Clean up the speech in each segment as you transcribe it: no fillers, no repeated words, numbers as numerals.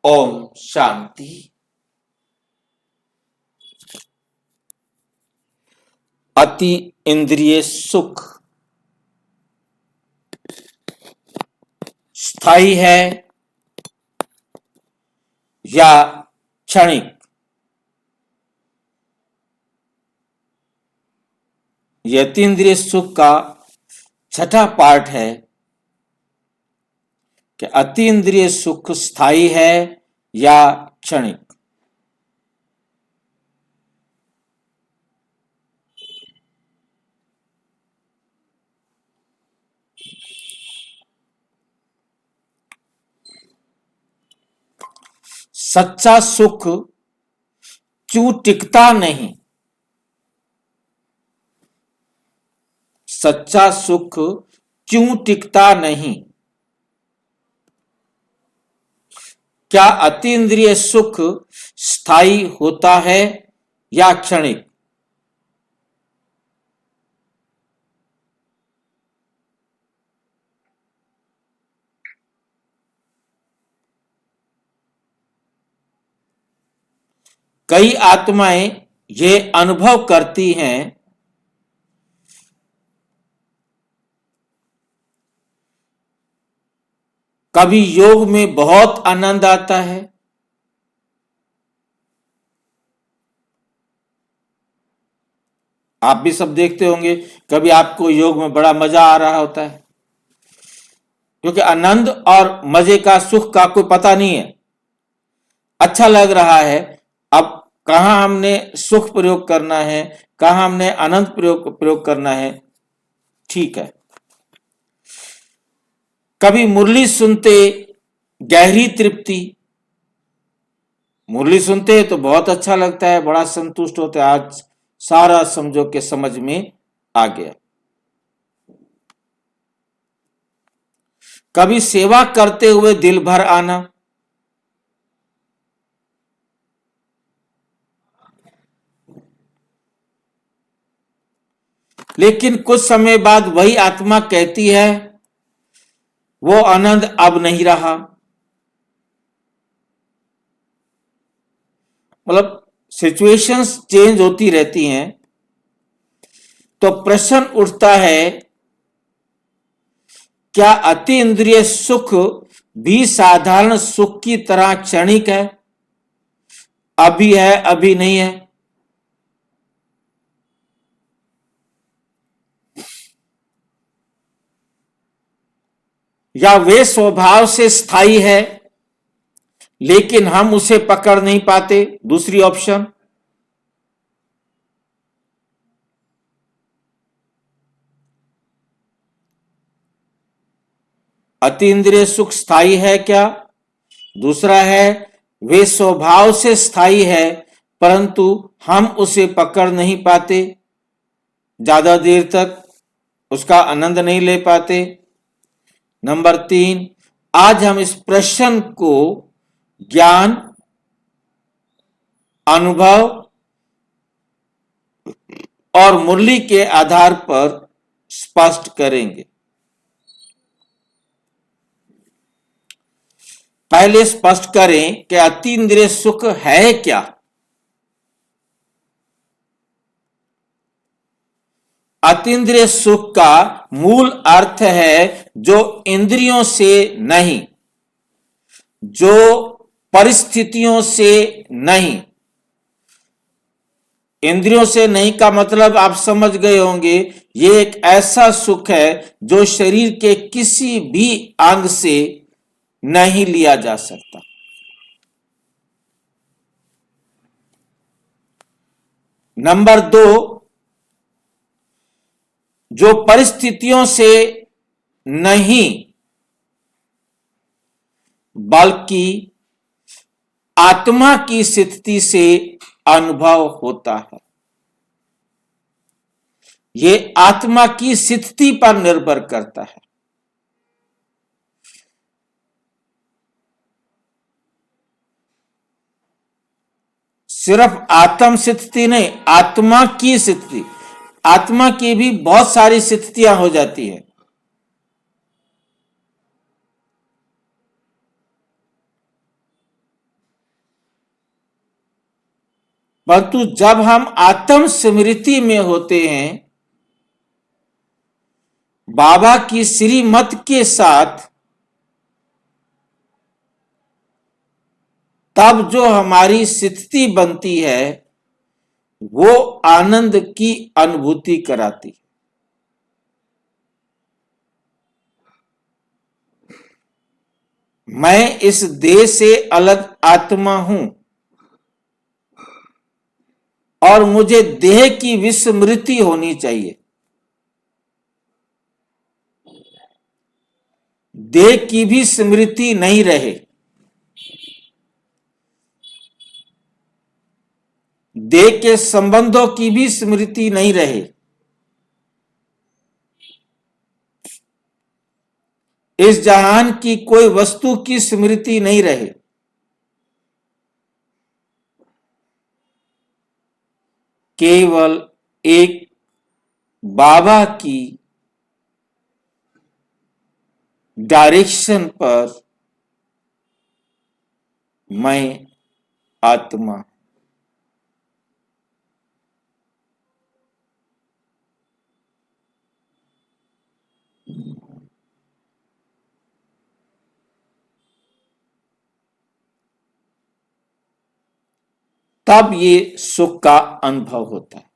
ओम शांति। अति इंद्रिय सुख स्थायी है या क्षणिक? यह अतीन्द्रिय सुख का छठा पार्ट है कि अतीन्द्रिय सुख स्थायी है या क्षणिक। सच्चा सुख क्यों टिकता नहीं? सच्चा सुख क्यों टिकता नहीं? क्या अतीन्द्रिय सुख स्थायी होता है या क्षणिक? कई आत्माएं ये अनुभव करती हैं कभी योग में बहुत आनंद आता है, आप भी सब देखते होंगे, कभी आपको योग में बड़ा मजा आ रहा होता है, क्योंकि आनंद और मजे का, सुख का कोई पता नहीं है, अच्छा लग रहा है। अब कहां हमने सुख प्रयोग करना है, कहां हमने आनंद प्रयोग करना है, ठीक है। कभी मुरली सुनते गहरी तृप्ति, मुरली सुनते तो बहुत अच्छा लगता है, बड़ा संतुष्ट होते हैं, आज सारा समझो के समझ में आ गया। कभी सेवा करते हुए दिल भर आना, लेकिन कुछ समय बाद वही आत्मा कहती है वो आनंद अब नहीं रहा। मतलब सिचुएशंस चेंज होती रहती हैं, तो प्रश्न उठता है क्या अति इंद्रिय सुख भी साधारण सुख की तरह क्षणिक है? अभी है, अभी नहीं है। या वे स्वभाव से स्थायी है लेकिन हम उसे पकड़ नहीं पाते? दूसरी ऑप्शन। अतीन्द्रिय सुख स्थायी है क्या? दूसरा है वे स्वभाव से स्थायी है परंतु हम उसे पकड़ नहीं पाते, ज्यादा देर तक उसका आनंद नहीं ले पाते। नंबर 3, आज हम इस प्रश्न को ज्ञान, अनुभव और मुरली के आधार पर स्पष्ट करेंगे। पहले स्पष्ट करें कि अतीन्द्रिय सुख है क्या? अतीन्द्रिय सुख का मूल अर्थ है जो इंद्रियों से नहीं, जो परिस्थितियों से नहीं। इंद्रियों से नहीं का मतलब आप समझ गए होंगे, ये एक ऐसा सुख है जो शरीर के किसी भी अंग से नहीं लिया जा सकता। नंबर 2, जो परिस्थितियों से नहीं बल्कि आत्मा की स्थिति से अनुभव होता है। ये आत्मा की स्थिति पर निर्भर करता है। सिर्फ आत्म स्थिति नहीं, आत्मा की स्थिति। आत्मा की भी बहुत सारी स्थितियां हो जाती है। परंतु जब हम आत्म स्मृति में होते हैं, बाबा की श्रीमत के साथ, तब जो हमारी स्थिति बनती है वो आनंद की अनुभूति कराती है। मैं इस देह से अलग आत्मा हूं और मुझे देह की विस्मृति होनी चाहिए। देह की भी स्मृति नहीं रहे, देह के संबंधों की भी स्मृति नहीं रहे, इस जहान की कोई वस्तु की स्मृति नहीं रहे, केवल एक बाबा की डायरेक्शन पर मैं आत्मा। तब ये सुख का अनुभव होता है।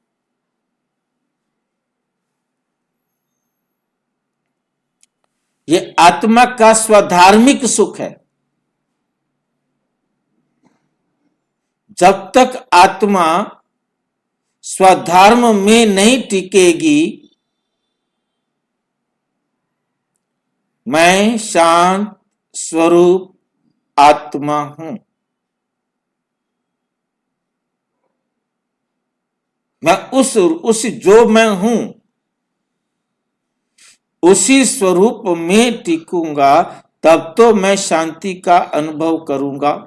ये आत्मा का स्वधार्मिक सुख है। जब तक आत्मा स्वधर्म में नहीं टिकेगी, मैं शांत स्वरूप आत्मा हूं, मैं उस जो मैं हूं उसी स्वरूप में टिकूंगा, तब तो मैं शांति का अनुभव करूंगा।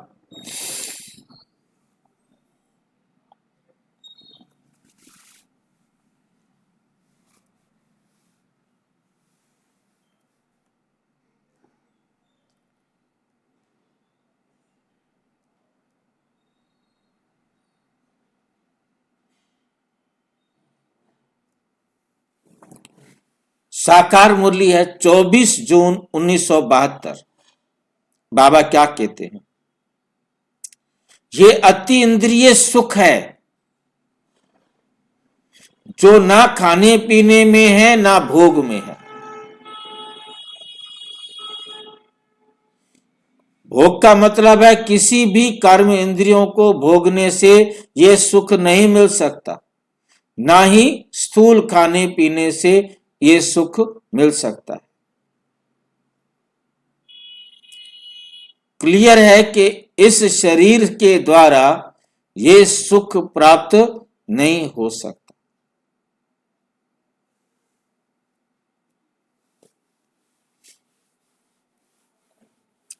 साकार मुरली है 24 जून 1972। बाबा क्या कहते हैं? ये अति इंद्रिय सुख है जो ना खाने पीने में है ना भोग में है। भोग का मतलब है किसी भी कर्म इंद्रियों को भोगने से यह सुख नहीं मिल सकता, ना ही स्थूल खाने पीने से यह सुख मिल सकता है। क्लियर है कि इस शरीर के द्वारा यह सुख प्राप्त नहीं हो सकता।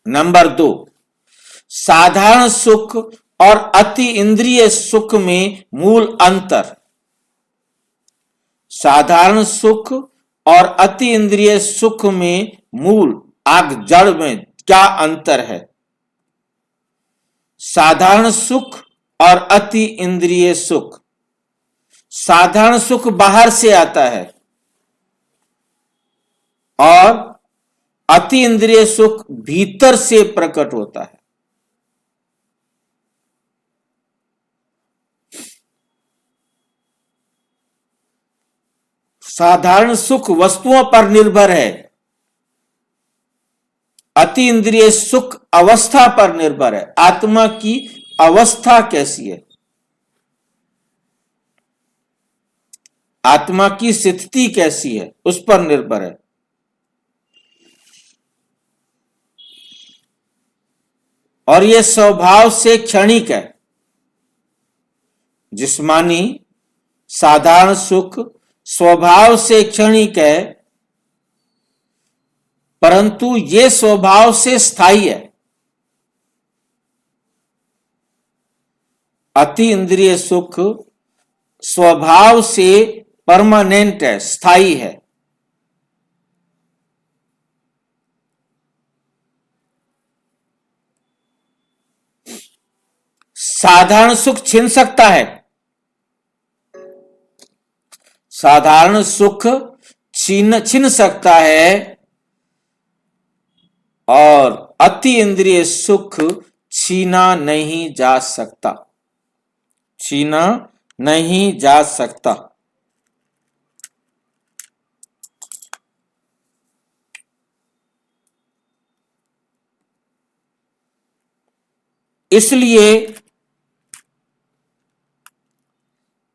नंबर 2, साधारण सुख और अति इंद्रिय सुख में मूल अंतर। साधारण सुख और अति इंद्रिय सुख में मूल आग जड़ में क्या अंतर है? साधारण सुख और अति इंद्रिय सुख। साधारण सुख बाहर से आता है और अति इंद्रिय सुख भीतर से प्रकट होता है। साधारण सुख वस्तुओं पर निर्भर है, अति इंद्रिय सुख अवस्था पर निर्भर है। आत्मा की अवस्था कैसी है, आत्मा की स्थिति कैसी है, उस पर निर्भर है। और यह स्वभाव से क्षणिक है। जिस्मानी साधारण सुख स्वभाव से क्षणिक है, परंतु यह स्वभाव से स्थायी है। अति इंद्रिय सुख स्वभाव से परमानेंट है, स्थायी है। साधारण सुख छीन सकता है, साधारण सुख छीन छीन सकता है, और अति इंद्रिय सुख छीना नहीं जा सकता, छीना नहीं जा सकता। इसलिए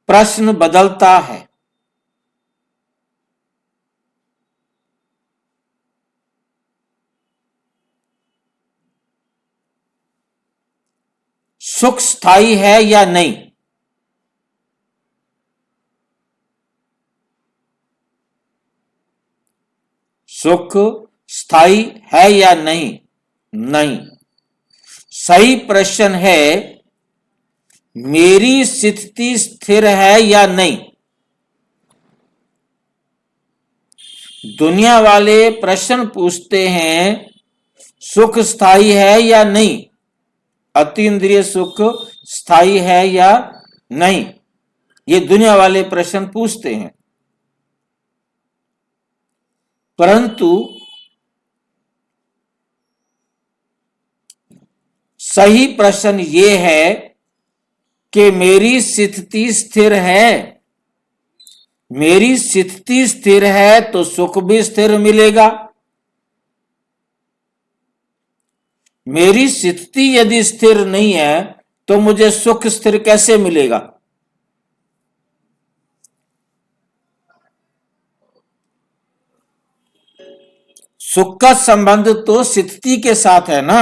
प्रश्न बदलता है। सुख स्थायी है या नहीं? सुख स्थायी है या नहीं? नहीं। सही प्रश्न है, मेरी स्थिति स्थिर है या नहीं? दुनिया वाले प्रश्न पूछते हैं, सुख स्थायी है या नहीं, अतीन्द्रिय सुख स्थायी है या नहीं, ये दुनिया वाले प्रश्न पूछते हैं। परंतु सही प्रश्न ये है कि मेरी स्थिति स्थिर है। मेरी स्थिति स्थिर है तो सुख भी स्थिर मिलेगा। मेरी स्थिति यदि स्थिर नहीं है तो मुझे सुख स्थिर कैसे मिलेगा? सुख का संबंध तो स्थिति के साथ है ना।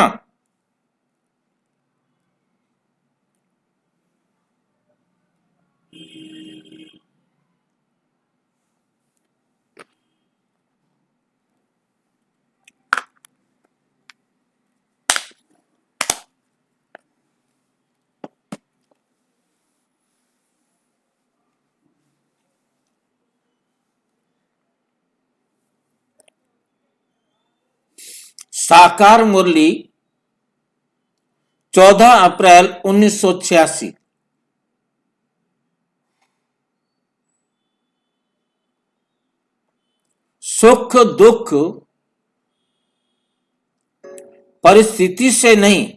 साकार मुरली 14 अप्रैल 1986। सुख दुख परिस्थिति से नहीं,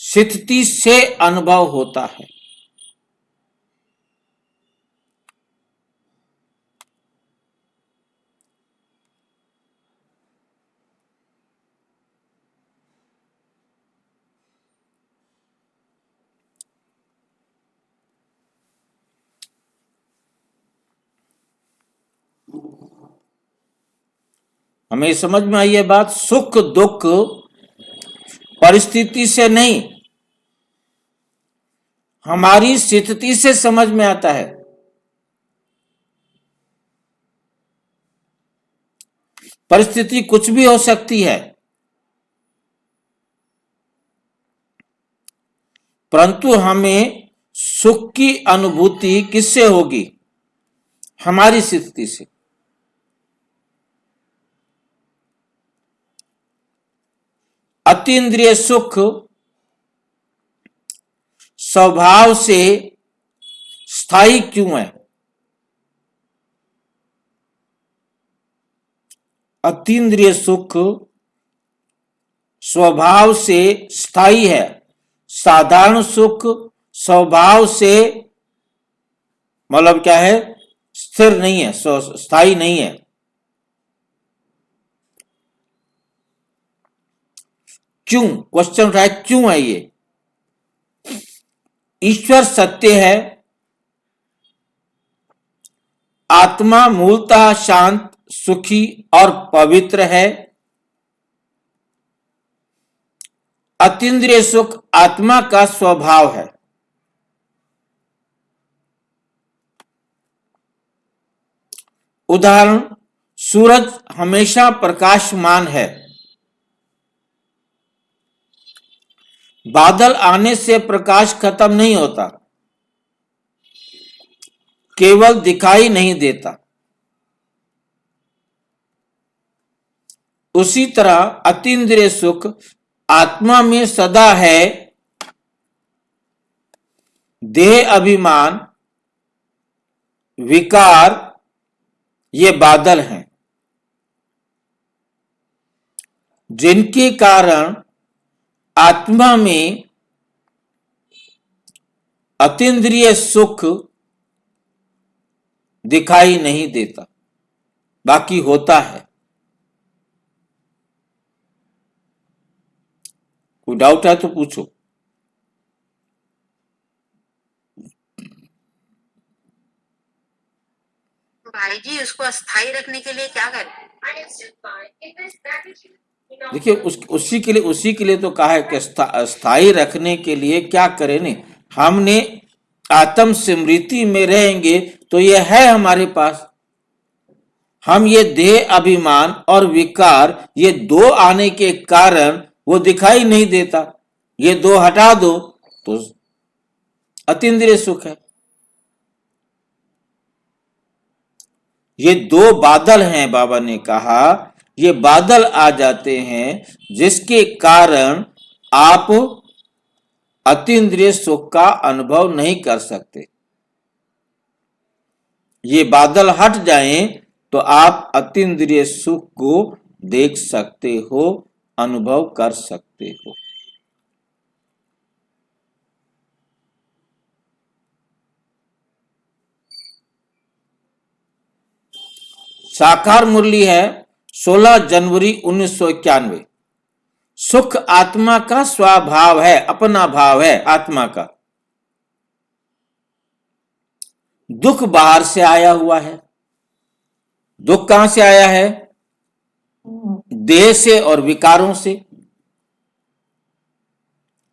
स्थिति से अनुभव होता है। हमें समझ में आई है बात। सुख दुख परिस्थिति से नहीं, हमारी स्थिति से समझ में आता है। परिस्थिति कुछ भी हो सकती है, परंतु हमें सुख की अनुभूति किससे होगी? हमारी स्थिति से। अतीन्द्रिय सुख स्वभाव से स्थायी क्यों है? अतीन्द्रिय सुख स्वभाव से स्थायी है। साधारण सुख स्वभाव से मतलब क्या है? स्थिर नहीं है, स्थायी नहीं है। क्यों? क्वेश्चन उठाया, क्यों है ये? ईश्वर सत्य है, आत्मा मूलतः शांत सुखी और पवित्र है। अतीन्द्रिय सुख आत्मा का स्वभाव है। उदाहरण, सूरज हमेशा प्रकाशमान है। बादल आने से प्रकाश खत्म नहीं होता, केवल दिखाई नहीं देता। उसी तरह अतीन्द्रिय सुख आत्मा में सदा है देह अभिमान विकार, ये बादल हैं जिनके कारण आत्मा में अतीन्द्रिय सुख दिखाई नहीं देता, बाकी होता है। कोई डाउट है तो पूछो। भाई जी, उसको अस्थाई रखने के लिए क्या करें? देखिए उसी के लिए तो कहा है कि स्थायी रखने के लिए क्या करें। नहीं, हमने आत्म स्मृति में रहेंगे तो ये है हमारे पास। हम ये देह अभिमान और विकार, ये दो आने के कारण वो दिखाई नहीं देता। ये दो हटा दो तो अतीन्द्रिय सुख है। ये दो बादल हैं, बाबा ने कहा ये बादल आ जाते हैं जिसके कारण आप अतीन्द्रिय सुख का अनुभव नहीं कर सकते। ये बादल हट जाएं तो आप अतीन्द्रिय सुख को देख सकते हो, अनुभव कर सकते हो। साकार मुरली है 16 जनवरी 1991। सुख आत्मा का स्वभाव है, अपना भाव है आत्मा का। दुख बाहर से आया हुआ है। दुख कहां से आया है? देह से और विकारों से।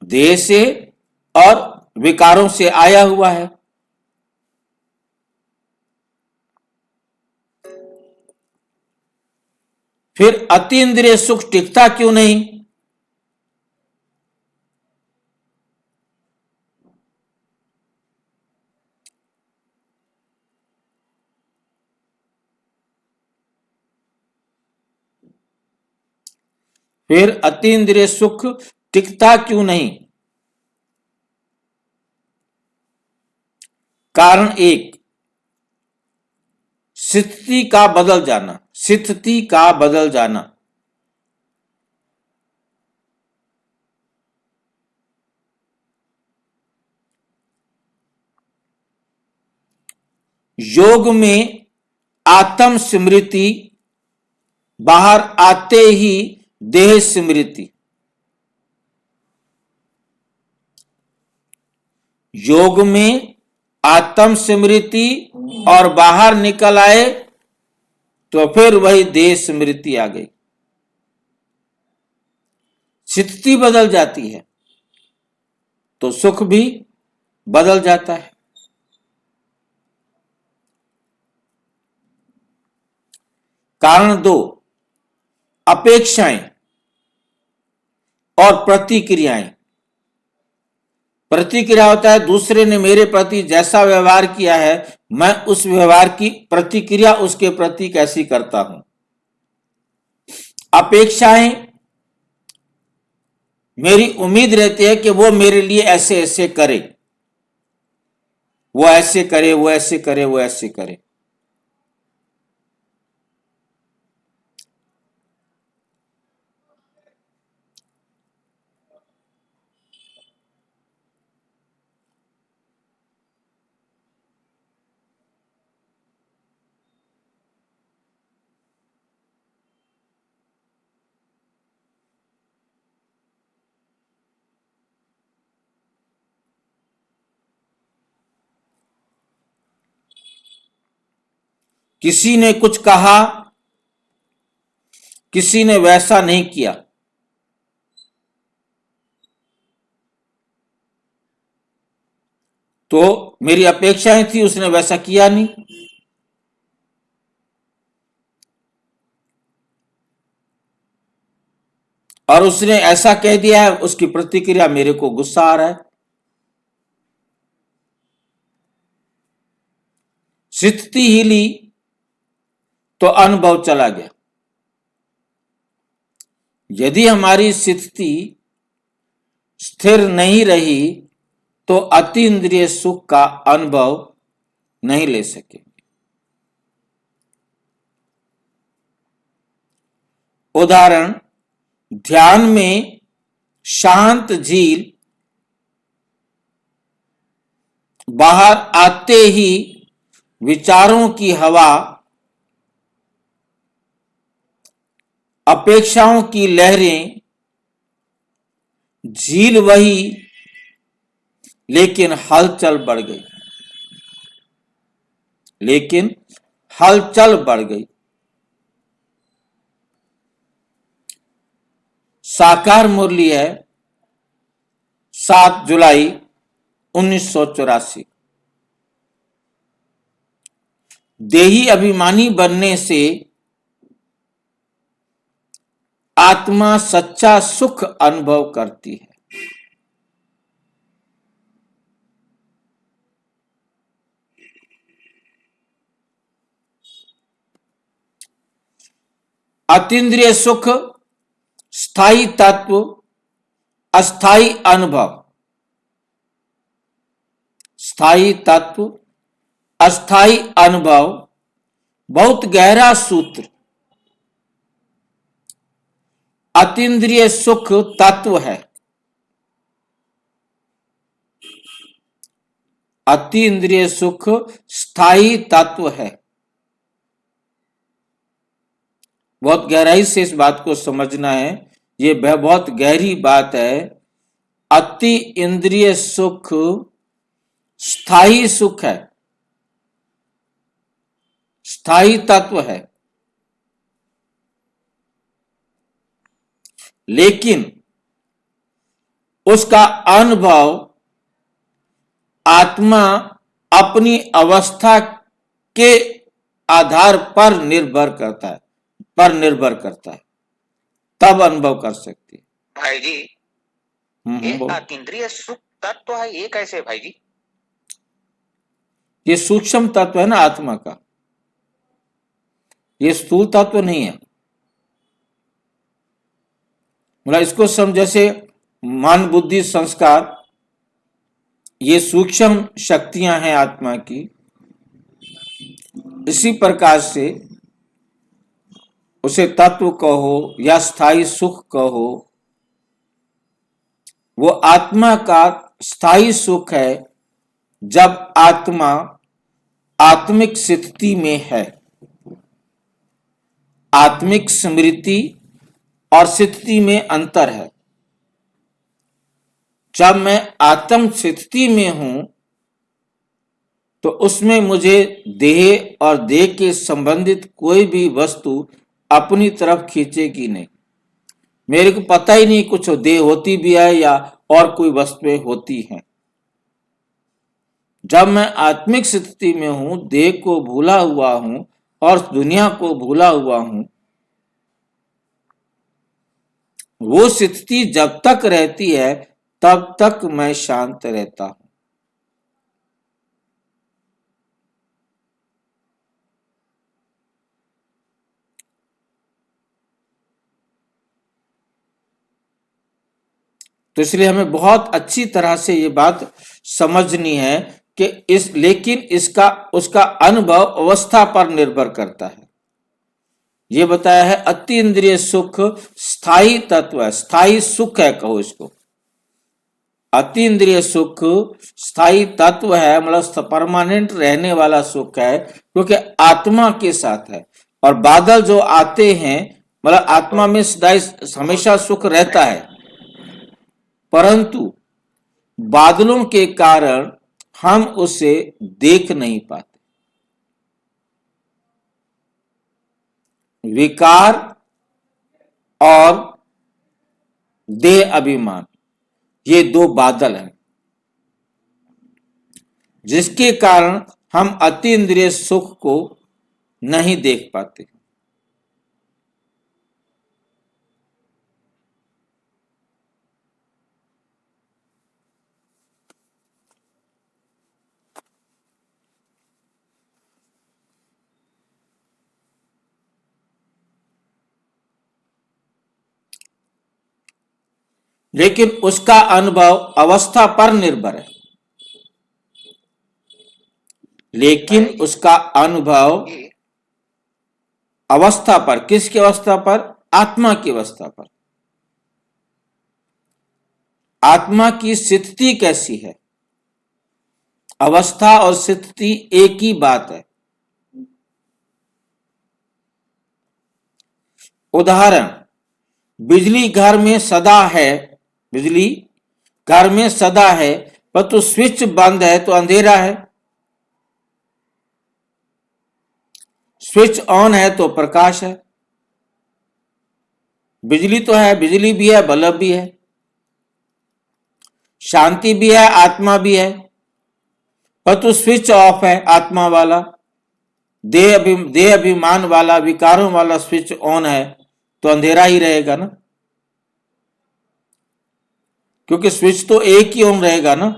देह से और विकारों से आया हुआ है। फिर अतीन्द्रिय सुख टिकता क्यों नहीं? फिर अतीन्द्रिय सुख टिकता क्यों नहीं? कारण एक, स्थिति का बदल जाना। स्थिति का बदल जाना। योग में आत्म स्मृति, बाहर आते ही देह स्मृति। योग में आत्म स्मृति और बाहर निकल आए तो फिर वही देह स्मृति आ गई। स्थिति बदल जाती है तो सुख भी बदल जाता है। कारण दो, अपेक्षाएं और प्रतिक्रियाएं। प्रतिक्रिया होता है दूसरे ने मेरे प्रति जैसा व्यवहार किया है, मैं उस व्यवहार की प्रतिक्रिया उसके प्रति कैसी करता हूं। अपेक्षाएं, मेरी उम्मीद रहती है कि वो मेरे लिए ऐसे ऐसे करे, वो ऐसे करे, वो ऐसे करे, वो ऐसे करे। किसी ने कुछ कहा, किसी ने वैसा नहीं किया, तो मेरी अपेक्षाएं थी, उसने वैसा किया नहीं। और उसने ऐसा कह दिया है, उसकी प्रतिक्रिया मेरे को गुस्सा आ रहा है। स्थिति हिली तो अनुभव चला गया। यदि हमारी स्थिति स्थिर नहीं रही तो अतीन्द्रिय सुख का अनुभव नहीं ले सके। उदाहरण, ध्यान में शांत झील बाहर आते ही विचारों की हवा, अपेक्षाओं की लहरें, झील वही लेकिन हलचल बढ़ गई, साकार मुरली है 7 जुलाई 1984। देही अभिमानी बनने से आत्मा सच्चा सुख अनुभव करती है। अतीन्द्रिय सुख, स्थायी तत्व, अस्थायी अनुभव। स्थायी तत्व, अस्थायी अनुभव बहुत गहरा सूत्र। अतीन्द्रिय सुख तत्व है, अतीन्द्रिय सुख स्थायी तत्व है। बहुत गहराई से इस बात को समझना है, ये बहुत गहरी बात है। अति इंद्रिय सुख स्थायी सुख है, स्थायी तत्व है, लेकिन उसका अनुभव आत्मा अपनी अवस्था के आधार पर निर्भर करता है, तब अनुभव कर सकती है। भाई जी, ये अतीन्द्रिय सुख तत्व है, ये कैसे भाई जी? ये सूक्ष्म तत्व है ना आत्मा का, ये स्थूल तत्व नहीं है। मतलब इसको जैसे मन, बुद्धि, संस्कार, ये सूक्ष्म शक्तियां हैं आत्मा की। इसी प्रकार से उसे तत्व कहो या स्थायी सुख कहो, वो आत्मा का स्थायी सुख है जब आत्मा आत्मिक स्थिति में है। आत्मिक स्मृति और स्थिति में अंतर है। जब मैं आत्म स्थिति में हूं तो उसमें मुझे देह और देह के संबंधित कोई भी वस्तु अपनी तरफ खींचेगी नहीं। मेरे को पता ही नहीं कुछ देह होती भी है या और कोई वस्तुएं होती हैं। जब मैं आत्मिक स्थिति में हूं, देह को भूला हुआ हूं और दुनिया को भूला हुआ हूं, वो स्थिति जब तक रहती है तब तक मैं शांत रहता हूं। तो इसलिए हमें बहुत अच्छी तरह से ये बात समझनी है कि लेकिन इसका उसका अनुभव अवस्था पर निर्भर करता है। ये बताया है अति इंद्रिय सुख स्थायी तत्व है, स्थायी सुख है, कहो इसको। अति इंद्रिय सुख स्थायी तत्व है, मतलब परमानेंट रहने वाला सुख है, क्योंकि आत्मा के साथ है। और बादल जो आते हैं, मतलब आत्मा में सदाई हमेशा सुख रहता है, परंतु बादलों के कारण हम उसे देख नहीं पाते। विकार और देह अभिमान, ये दो बादल हैं जिसके कारण हम अति इंद्रिय सुख को नहीं देख पाते। लेकिन उसका अनुभव अवस्था पर निर्भर है। लेकिन उसका अनुभव ये अवस्था पर, किसकी अवस्था पर? आत्मा की अवस्था पर। आत्मा की स्थिति कैसी है? अवस्था और स्थिति एक ही बात है। उदाहरण, बिजली घर में सदा है, बिजली घर में सदा है, परंतु स्विच बंद है तो अंधेरा है। स्विच ऑन है तो प्रकाश है। बिजली तो है, बिजली भी है, बल्ब भी है, शांति भी है, आत्मा भी है, परंतु स्विच ऑफ है आत्मा वाला, देह अभिमान वाला, विकारों वाला स्विच ऑन है तो अंधेरा ही रहेगा ना, क्योंकि स्विच तो एक ही ऑन रहेगा ना,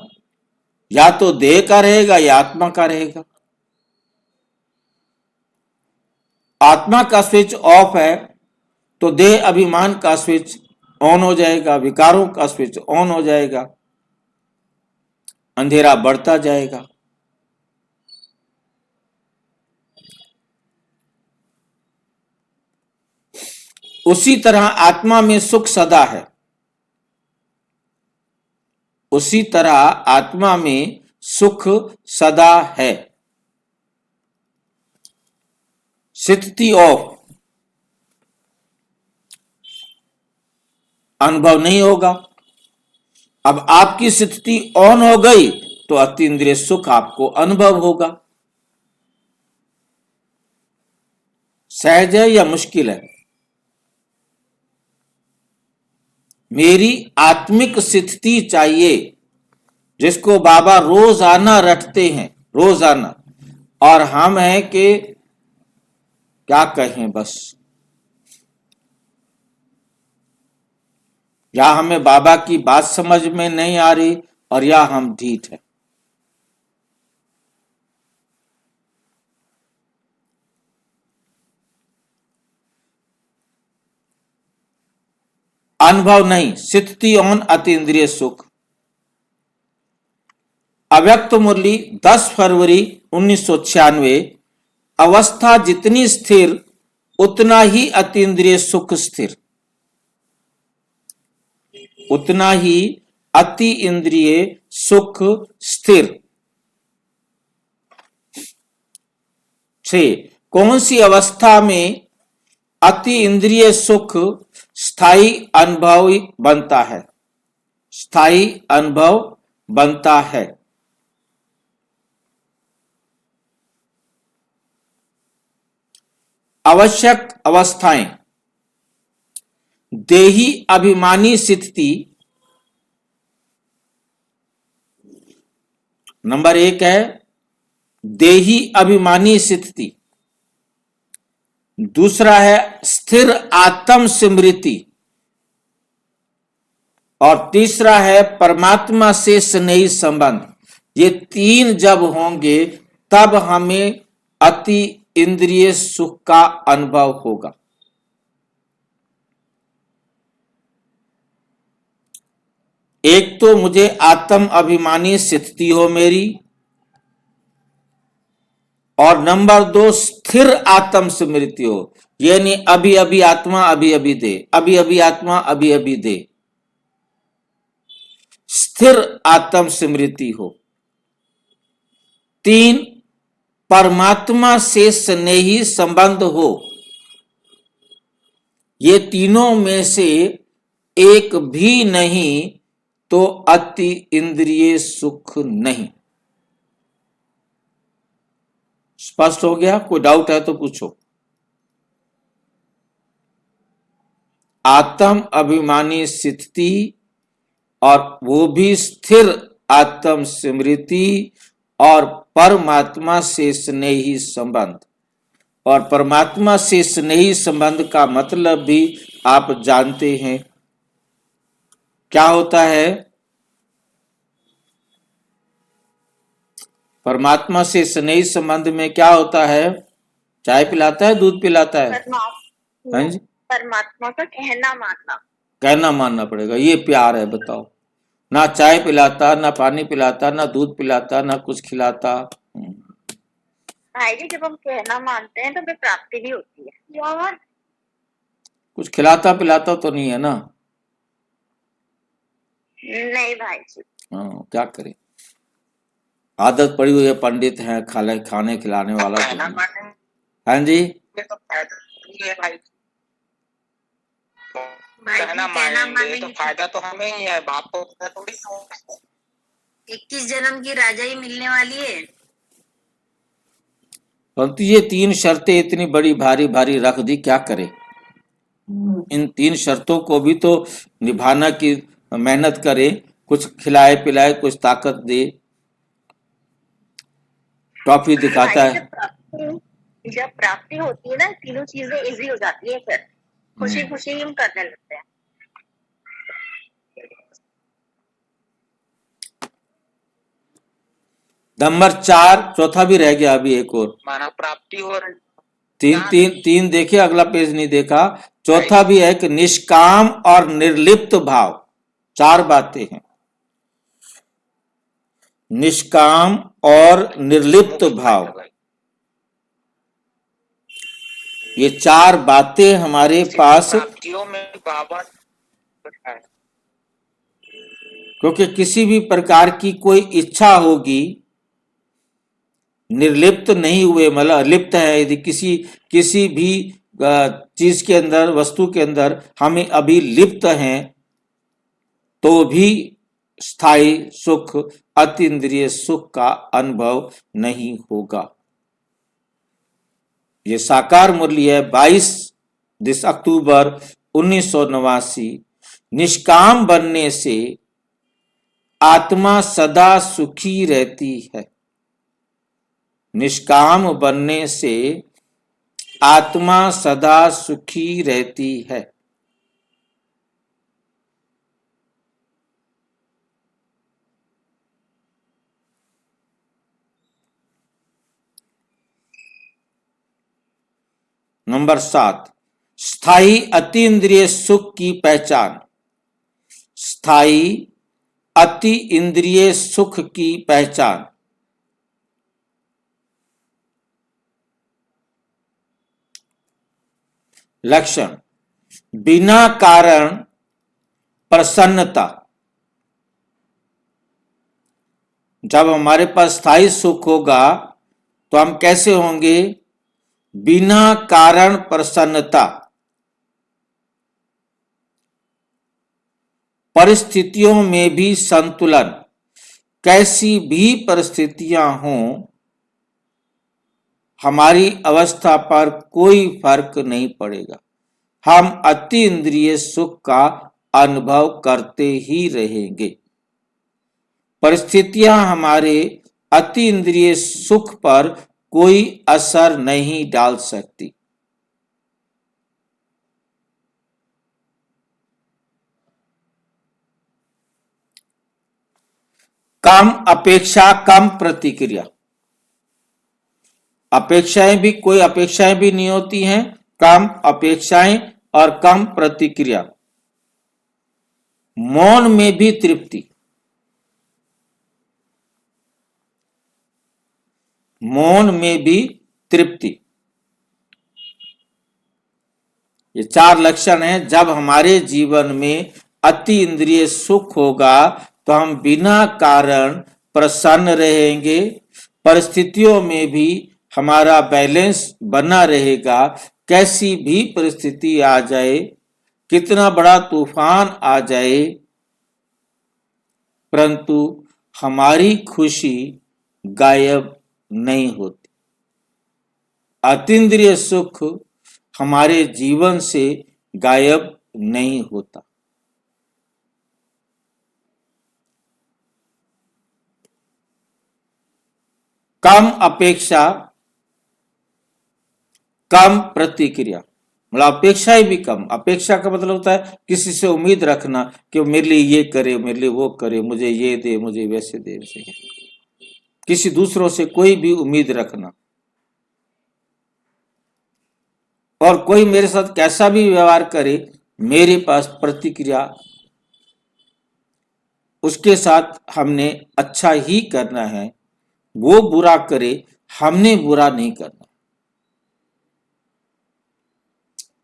या तो देह का रहेगा या आत्मा का रहेगा। आत्मा का स्विच ऑफ है तो देह अभिमान का स्विच ऑन हो जाएगा, विकारों का स्विच ऑन हो जाएगा, अंधेरा बढ़ता जाएगा। उसी तरह आत्मा में सुख सदा है। उसी तरह आत्मा में सुख सदा है। स्थिति ऑफ, अनुभव नहीं होगा। अब आपकी स्थिति ऑन हो गई तो अतीन्द्रिय सुख आपको अनुभव होगा। सहज है या मुश्किल है? मेरी आत्मिक स्थिति चाहिए, जिसको बाबा रोजाना रटते हैं, रोजाना, और हम हैं कि क्या कहें, बस या हमें बाबा की बात समझ में नहीं आ रही और या हम ढीठ है। अनुभव नहीं, स्थिति ऑन, अतीन्द्रिय सुख। अव्यक्त मुरली 10 फरवरी 1996। अवस्था जितनी स्थिर उतना ही अतीन्द्रिय सुख स्थिर, उतना ही अति इंद्रिय सुख स्थिर। 6, कौन सी अवस्था में अति इंद्रिय सुख स्थायी अनुभव बनता है? स्थायी अनुभव बनता है। आवश्यक अवस्थाएं, देही अभिमानी स्थिति नंबर 1 है, देही अभिमानी स्थिति। दूसरा है स्थिर आत्म स्मृति, और तीसरा है परमात्मा से स्नेही संबंध। ये 3 जब होंगे तब हमें अति इंद्रिय सुख का अनुभव होगा। एक तो मुझे आत्म अभिमानी स्थिति हो मेरी, और नंबर 2 स्थिर आत्म स्मृति हो, यानी अभी अभी आत्मा अभी अभी दे, अभी अभी आत्मा अभी अभी दे, स्थिर आत्म स्मृति हो। 3, परमात्मा से स्नेही संबंध हो। ये तीनों में से एक भी नहीं तो अति इंद्रिय सुख नहीं। स्पष्ट हो गया? कोई डाउट है तो पूछो। आत्म अभिमानी स्थिति और वो भी स्थिर आत्म स्मृति और परमात्मा से स्नेही संबंध। और परमात्मा से स्नेही संबंध का मतलब भी आप जानते हैं क्या होता है। परमात्मा से स्नेही संबंध में क्या होता है? चाय पिलाता है, दूध पिलाता है? हाँ जी, परमात्मा का कहना मानना। कहना मानना पड़ेगा, ये प्यार है। बताओ, ना चाय पिलाता, ना पानी पिलाता, ना दूध पिलाता, ना कुछ खिलाता। भाई जी जब हम कहना मानते हैं तो फिर प्राप्ति भी होती है यार। कुछ खिलाता पिलाता तो नहीं है ना। नहीं भाई जी। हाँ, क्या करें, आदत पड़ी हुई है, पंडित है, खाने खिलाने वाला तो कहना नहीं। मानने हाँ जी, में तो फायदा नहीं है भाई। भाई कहना जी कहना मानेंगे मानेंगे तो फायदा तो हमें ही है, बाप को फायदा थोड़ी ना होगा। 21 जन्म की राजाई मिलने वाली है। परंतु ये 3 शर्तें इतनी बड़ी भारी भारी रख दी, क्या करे। इन 3 शर्तों को भी तो निभाना की मेहनत करे, कुछ खिलाए पिलाए, कुछ ताकत दे, टॉफी दिखाता भाई है। जब प्राप्ति होती है ना तीनों चीजें इजी हो जाती है, फिर खुशी खुशी हम करने लगते हैं। नंबर 4, चौथा भी रह गया अभी एक और। मानव प्राप्ति हो रही। तीन देखे, अगला पेज नहीं देखा। चौथा भी है कि निष्काम और निर्लिप्त भाव। 4 बातें हैं, निष्काम और निर्लिप्त भाव। ये 4 बातें हमारे पास, प्राप्तियों में बाबा है। क्योंकि किसी भी प्रकार की कोई इच्छा होगी, निर्लिप्त नहीं हुए, मतलब लिप्त है, यदि किसी भी चीज के अंदर, वस्तु के अंदर हमें अभी लिप्त हैं, तो भी स्थायी सुख, अतीन्द्रिय सुख का अनुभव नहीं होगा। ये साकार मूल्य है 22 अक्टूबर 1989। निष्काम बनने से आत्मा सदा सुखी रहती है। निष्काम बनने से आत्मा सदा सुखी रहती है। नंबर 7, स्थायी अतीन्द्रिय सुख की पहचान। स्थायी अति इंद्रिय सुख की पहचान। लक्षण, बिना कारण प्रसन्नता। जब हमारे पास स्थायी सुख होगा तो हम कैसे होंगे? बिना कारण प्रसन्नता। परिस्थितियों में भी संतुलन। कैसी भी परिस्थितियां हों, हमारी अवस्था पर कोई फर्क नहीं पड़ेगा, हम अति इंद्रिय सुख का अनुभव करते ही रहेंगे। परिस्थितियां हमारे अति इंद्रिय सुख पर कोई असर नहीं डाल सकती। कम अपेक्षा, कम प्रतिक्रिया। अपेक्षाएं भी, कोई अपेक्षाएं भी नहीं होती हैं, कम अपेक्षाएं और कम प्रतिक्रिया। मौन में भी तृप्ति। मौन में भी तृप्ति। ये 4 लक्षण हैं। जब हमारे जीवन में अति इंद्रिय सुख होगा तो हम बिना कारण प्रसन्न रहेंगे, परिस्थितियों में भी हमारा बैलेंस बना रहेगा। कैसी भी परिस्थिति आ जाए, कितना बड़ा तूफान आ जाए, परंतु हमारी खुशी गायब नहीं होती। अतीन्द्रिय सुख हमारे जीवन से गायब नहीं होता। कम अपेक्षा, कम प्रतिक्रिया। मतलब अपेक्षाएं भी कम। अपेक्षा का मतलब होता है किसी से उम्मीद रखना कि मेरे लिए ये करे, मेरे लिए वो करे, मुझे ये दे, मुझे वैसे दे, वैसे दे। किसी दूसरों से कोई भी उम्मीद रखना, और कोई मेरे साथ कैसा भी व्यवहार करे, मेरे पास प्रतिक्रिया, उसके साथ हमने अच्छा ही करना है। वो बुरा करे, हमने बुरा नहीं करना।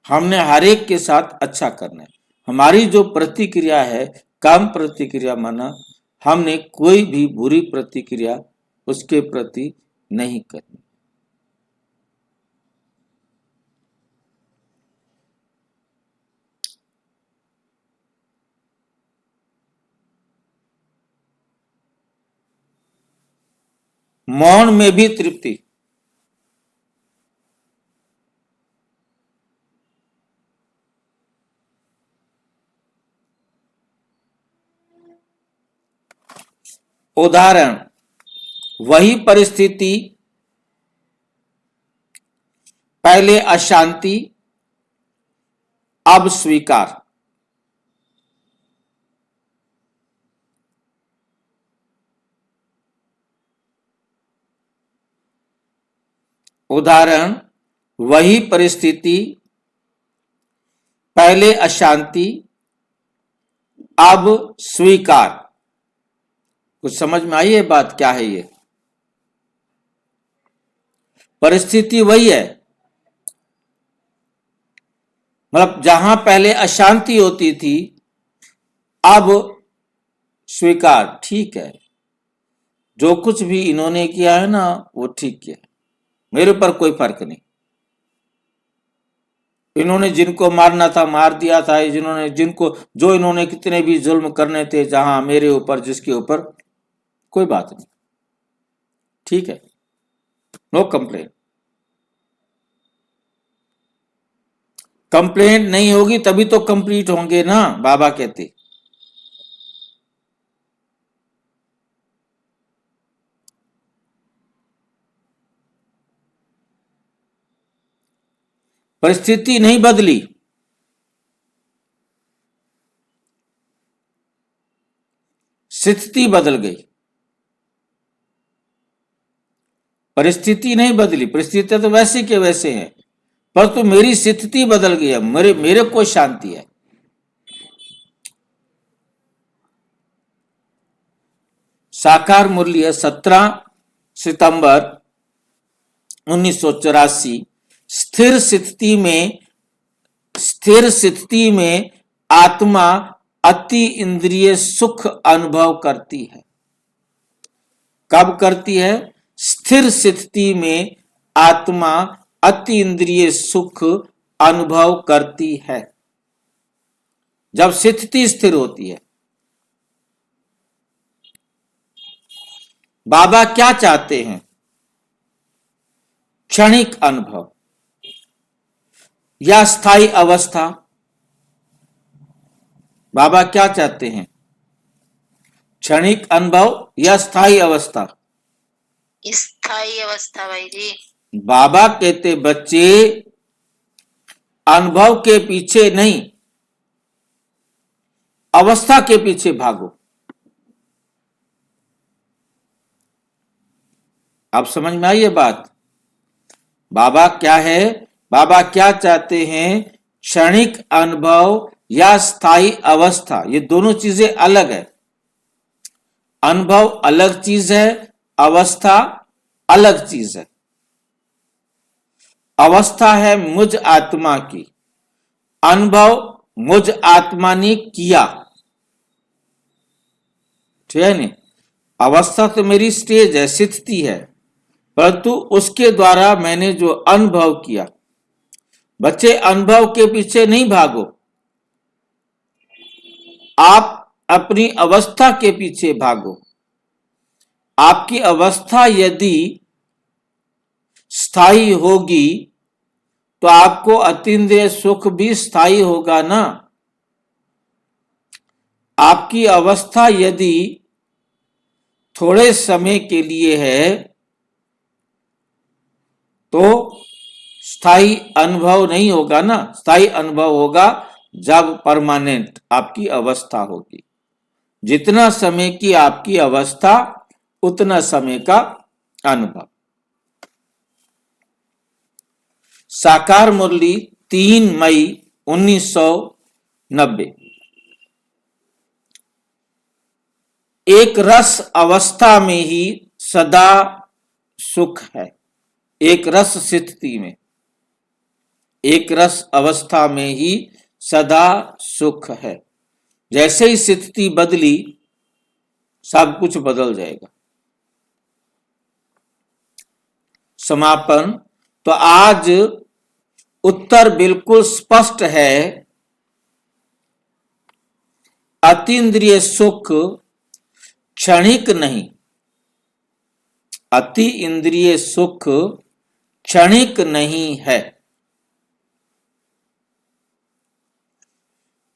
हमने हर एक के साथ अच्छा करना है। हमारी जो प्रतिक्रिया है, कम प्रतिक्रिया माना हमने कोई भी बुरी प्रतिक्रिया उसके प्रति नहीं करनी। मौन में भी तृप्ति। उदाहरण, वही परिस्थिति, पहले अशांति, अब स्वीकार। उदाहरण, वही परिस्थिति, पहले अशांति, अब स्वीकार। कुछ समझ में आई है बात? क्या है ये? परिस्थिति वही है, मतलब जहां पहले अशांति होती थी, अब स्वीकार। ठीक है, जो कुछ भी इन्होंने किया है ना, वो ठीक किया, मेरे ऊपर कोई फर्क नहीं। इन्होंने जिनको मारना था मार दिया था, जो इन्होंने कितने भी जुल्म करने थे जहां मेरे ऊपर, जिसके ऊपर, कोई बात नहीं, ठीक है, नो कंप्लेन। कंप्लेंट नहीं होगी तभी तो कंप्लीट होंगे ना, बाबा कहते। परिस्थिति नहीं बदली, स्थिति बदल गई। परिस्थिति नहीं बदली, परिस्थिति तो वैसे के वैसे हैं, परंतु मेरी स्थिति बदल गई है, मेरे को शांति है। साकार मुरली है 17 सितंबर 1984। स्थिर स्थिति में आत्मा अति इंद्रिय सुख अनुभव करती है। कब करती है? स्थिर स्थिति में आत्मा अति इंद्रिय सुख अनुभव करती है, जब स्थिति स्थिर होती है। बाबा क्या चाहते हैं? क्षणिक अनुभव या स्थायी अवस्था। बाबा क्या चाहते हैं? क्षणिक अनुभव या स्थायी अवस्था? स्थायी अवस्था भाई जी। बाबा कहते बच्चे अनुभव के पीछे नहीं, अवस्था के पीछे भागो। अब समझ में आई ये बात? बाबा क्या है? बाबा क्या चाहते हैं? क्षणिक अनुभव या स्थायी अवस्था। ये दोनों चीजें अलग है। अनुभव अलग चीज है, अवस्था अलग चीज है। अवस्था है मुझ आत्मा की, अनुभव मुझ आत्मा ने किया, ठीक है नहीं? अवस्था तो मेरी स्टेज है, स्थिति है, परंतु उसके द्वारा मैंने जो अनुभव किया। बच्चे अनुभव के पीछे नहीं भागो, आप अपनी अवस्था के पीछे भागो। आपकी अवस्था यदि स्थायी होगी तो आपको अतीन्द्रिय सुख भी स्थायी होगा ना। आपकी अवस्था यदि थोड़े समय के लिए है तो स्थायी अनुभव नहीं होगा ना। स्थायी अनुभव होगा जब परमानेंट आपकी अवस्था होगी। जितना समय की आपकी अवस्था, उतना समय का अनुभव। साकार मुरली 3 मई 1984। 90। एक रस अवस्था में ही सदा सुख है। एक रस स्थिति में, एक रस अवस्था में ही सदा सुख है। जैसे ही स्थिति बदली, सब कुछ बदल जाएगा। समापन। तो आज उत्तर बिल्कुल स्पष्ट है। अतीन्द्रिय सुख क्षणिक नहीं, अति इंद्रिय सुख क्षणिक नहीं है।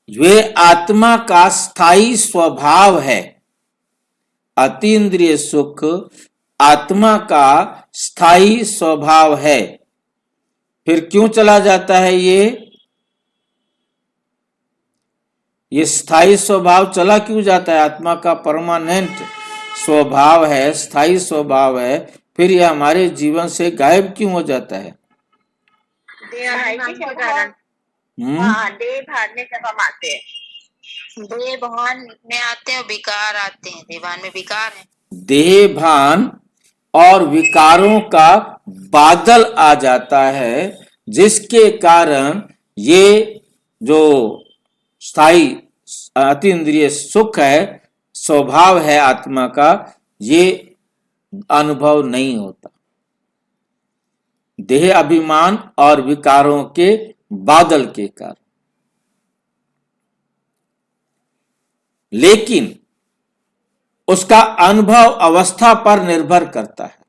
वे आत्मा का स्थायी स्वभाव है। अतीन्द्रिय सुख आत्मा का स्थायी स्वभाव है। फिर क्यों चला जाता है ये स्थायी स्वभाव चला क्यों जाता है? आत्मा का परमानेंट स्वभाव है, स्थायी स्वभाव है, फिर यह हमारे जीवन से गायब क्यों हो जाता है? के कारण। हाँ, देह भान में जब हम आते हैं, देह भान में आते हैं, विकार आते हैं, देह भान में विकार है। देह भान और विकारों का बादल आ जाता है, जिसके कारण ये जो स्थायी अतीन्द्रिय सुख है, स्वभाव है आत्मा का, ये अनुभव नहीं होता। देह अभिमान और विकारों के बादल के कारण। लेकिन उसका अनुभव अवस्था पर निर्भर करता है।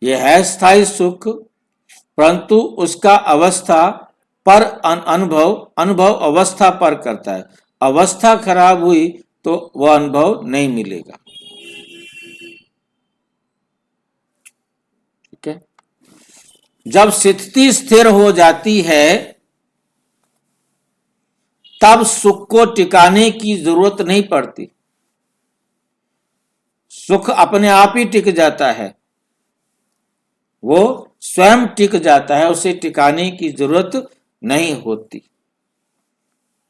यह है स्थायी सुख, परंतु उसका अवस्था पर अनुभव अवस्था पर करता है। अवस्था खराब हुई तो वह अनुभव नहीं मिलेगा। ठीक है। जब स्थिति स्थिर हो जाती है, तब सुख को टिकाने की जरूरत नहीं पड़ती। सुख अपने आप ही टिक जाता है, वो स्वयं टिक जाता है, उसे टिकाने की जरूरत नहीं होती।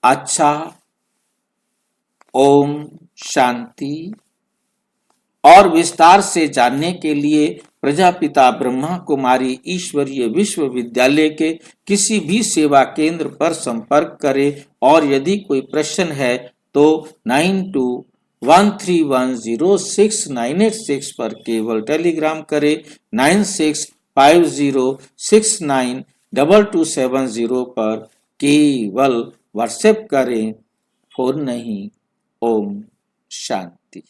अच्छा, ओम शांति। और विस्तार से जानने के लिए प्रजापिता ब्रह्मा कुमारी ईश्वरीय विश्वविद्यालय के किसी भी सेवा केंद्र पर संपर्क करें। और यदि कोई प्रश्न है तो 9213106986 पर केवल टेलीग्राम करें। 9650692270 पर केवल व्हाट्सएप करें, फोन नहीं। ओम शांति।